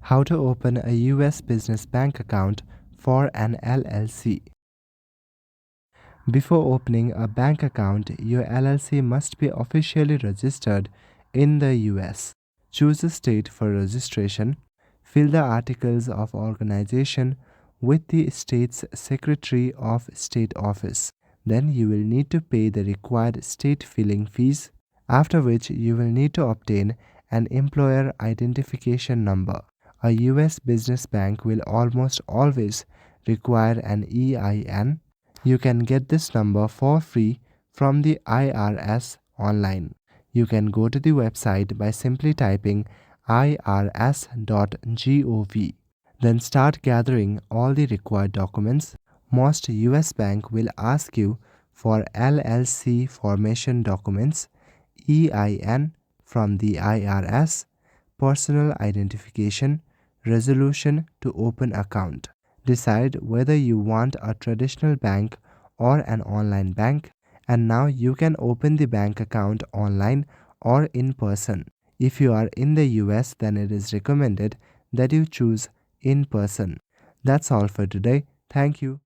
How to open a US business bank account for an LLC. Before opening a bank account, your LLC must be officially registered in the US. Choose a state for registration. Fill the articles of organization with the state's Secretary of State office. Then you will need to pay the required state filing fees, after which you will need to obtain an employer identification number. A US business bank will almost always require an EIN. You can get this number for free from the IRS online. You can go to the website by simply typing irs.gov. Then start gathering all the required documents. Most US bank will ask you for LLC formation documents, EIN from the IRS, personal identification, resolution to open account. Decide whether you want a traditional bank or an online bank, and now you can open the bank account online or in person. If you are in the US, then it is recommended that you choose in person. That's all for today. Thank you.